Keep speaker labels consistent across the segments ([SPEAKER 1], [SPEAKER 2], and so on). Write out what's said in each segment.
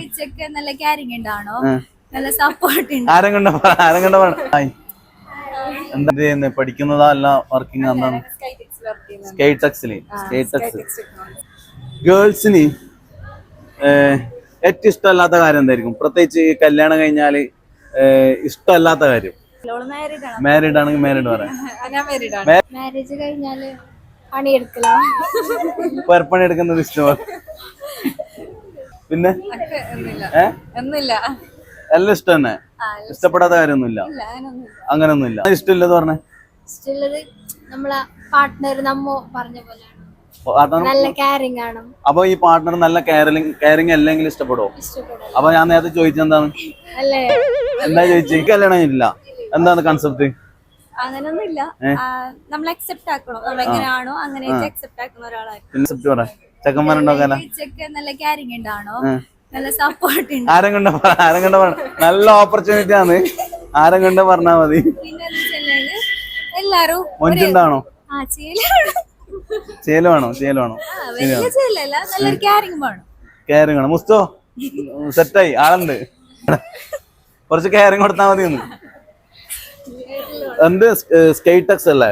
[SPEAKER 1] ടീച്ചർക്ക് നല്ല കാരിങ് ഉണ്ടാണോ, നല്ല സപ്പോർട്ട് ഉണ്ട്.
[SPEAKER 2] എന്താ ചെയ്യുന്നത്? പഠിക്കുന്നതാ അല്ല വർക്കിംഗ്? എന്താണ്? ഗേൾസിന് ഏറ്റവും ഇഷ്ടമല്ലാത്ത കാര്യം എന്തായിരിക്കും? പ്രത്യേകിച്ച് ഈ കല്യാണം കഴിഞ്ഞാല് ഇഷ്ടമല്ലാത്ത കാര്യം. മാരീഡ് ആണെങ്കിൽ മാരീഡ് പറയാം.
[SPEAKER 1] മാരേജ് കഴിഞ്ഞാല് പണിയെടുക്കണം,
[SPEAKER 2] പരപ്പണി എടുക്കുന്നത് ഇഷ്ടമാണ്. പിന്നെ എല്ലാം ഇഷ്ടം തന്നെ, ഇഷ്ടപ്പെടാത്ത കാര്യമൊന്നുമില്ല, അങ്ങനൊന്നുമില്ല. ഇഷ്ടമില്ലെന്ന് പറഞ്ഞേ?
[SPEAKER 1] ഇഷ്ടമുള്ളത് നമ്മളെ പാർട്ട്ണർ നമ്മ പറഞ്ഞ പോലെയാണ്, നല്ല കാരിങ് ആണ്.
[SPEAKER 2] അപ്പൊ ഈ പാർട്ട്ണർ നല്ല കെയറിങ് അല്ലെങ്കിലും ഇഷ്ടപ്പെടുവോ? അപ്പൊ ഞാൻ നേരത്തെ ചോദിച്ചെന്താണ്? എന്താ ചോദിച്ചു? കല്യാണം ഇല്ല, എന്താണ് കൺസെപ്റ്റ്?
[SPEAKER 1] അങ്ങനൊന്നുമില്ല, നമ്മൾ അക്സെപ്റ്റ് ആക്കണം, നമ്മൾ എങ്ങനെയാണോ അങ്ങനെ അക്സെപ്റ്റ് ആക്കുന്ന ഒരാളാണ്.
[SPEAKER 2] ചെക്കന്മാരുണ്ടോ?
[SPEAKER 1] നല്ല കാരിങ് ഉണ്ടാണോ, നല്ല സപ്പോർട്ട് ഉണ്ട്.
[SPEAKER 2] ആരും നല്ല ഓപ്പർച്യൂണിറ്റി ആണ്, ആരും കൊണ്ട് പറഞ്ഞാ മതി.
[SPEAKER 1] പിന്നെ എല്ലാരും
[SPEAKER 2] മൊഞ്ചുണ്ടാണോ? ചേലുവാണോ?
[SPEAKER 1] നല്ലൊരു കാരിങ്
[SPEAKER 2] വേണം. മുസ്തോ സെറ്റായി, ആളുണ്ട്, കുറച്ച് കെയറിങ് കൊടുത്താൽ മതി. എന്ത് സ്കൈടെക്സ് അല്ലേ?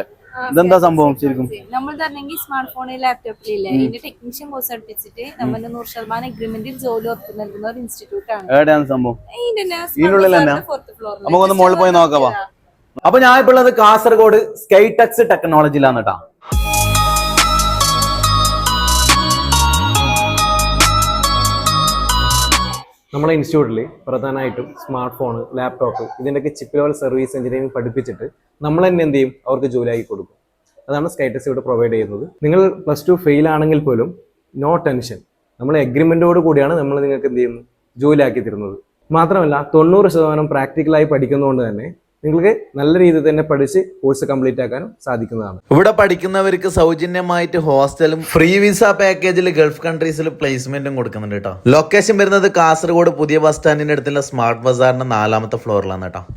[SPEAKER 2] ഇതെന്താ സംഭവം ശരിക്കും?
[SPEAKER 1] നമ്മൾ പറഞ്ഞെങ്കിൽ സ്മാർട്ട് ഫോണിൽ ലാപ്ടോപ്പിലില്ലേ, ഇതിന്റെ ടെക്നീഷ്യൻ കോഴ്സ് പഠിപ്പിച്ചിട്ട് നമ്മൾ 100% എഗ്രിമെന്റിൽ ജോലി ഉറപ്പ് നൽകുന്ന ഒരു ഇൻസ്റ്റിറ്റ്യൂട്ട് ആണ്.
[SPEAKER 2] എവിടെയാണ് സംഭവം? ഇതിനുള്ളിൽ തന്നെ. നമുക്കൊന്ന് മുകളിൽ പോയി നോക്കാം. അപ്പൊ ഞാൻ ഇപ്പോൾ ഉള്ളത് കാസർഗോഡ് സ്കൈടെക്സ് ടെക്നോളജിയിലാണ് കേട്ടോ.
[SPEAKER 3] നമ്മുടെ ഇൻസ്റ്റിറ്റ്യൂട്ടിൽ പ്രധാനമായിട്ടും സ്മാർട്ട് ഫോൺ, ലാപ്ടോപ്പ് ഇതിൻ്റെയൊക്കെ ചിപ്പ് ലെവൽ സർവീസ് എഞ്ചിനീയറിംഗ് പഠിപ്പിച്ചിട്ട് നമ്മൾ തന്നെ എന്ത് ചെയ്യും, അവർക്ക് ജോലിയാക്കി കൊടുക്കും. അതാണ് സ്കൈടെക്സ് ഇവിടെ പ്രൊവൈഡ് ചെയ്യുന്നത്. നിങ്ങൾ +2 ഫെയിൽ ആണെങ്കിൽ പോലും നോ ടെൻഷൻ, നമ്മൾ എഗ്രിമെൻറ്റോട് കൂടിയാണ് നമ്മൾ നിങ്ങൾക്ക് എന്ത് ചെയ്യുന്നത്, ജോലിയാക്കി തരുന്നത്. മാത്രമല്ല 90% പ്രാക്ടിക്കലായി പഠിക്കുന്നതുകൊണ്ട് തന്നെ നിങ്ങൾക്ക് നല്ല രീതിയിൽ തന്നെ പഠിച്ച് കോഴ്സ് കംപ്ലീറ്റ് ആക്കാനും സാധിക്കുന്നതാണ്.
[SPEAKER 4] ഇവിടെ പഠിക്കുന്നവർക്ക് സൗജന്യമായിട്ട് ഹോസ്റ്റലും ഫ്രീ വിസ പാക്കേജിൽ ഗൾഫ് കൺട്രീസിൽ പ്ലേസ്മെന്റും കൊടുക്കുന്നുണ്ട് കേട്ടോ. ലൊക്കേഷൻ വരുന്നത് കാസർഗോഡ് പുതിയ ബസ് സ്റ്റാൻഡിന്റെ അടുത്തുള്ള സ്മാർട്ട് ബസാറിന്റെ 4ാമത്തെ ഫ്ലോറിലാണ് കേട്ടോ.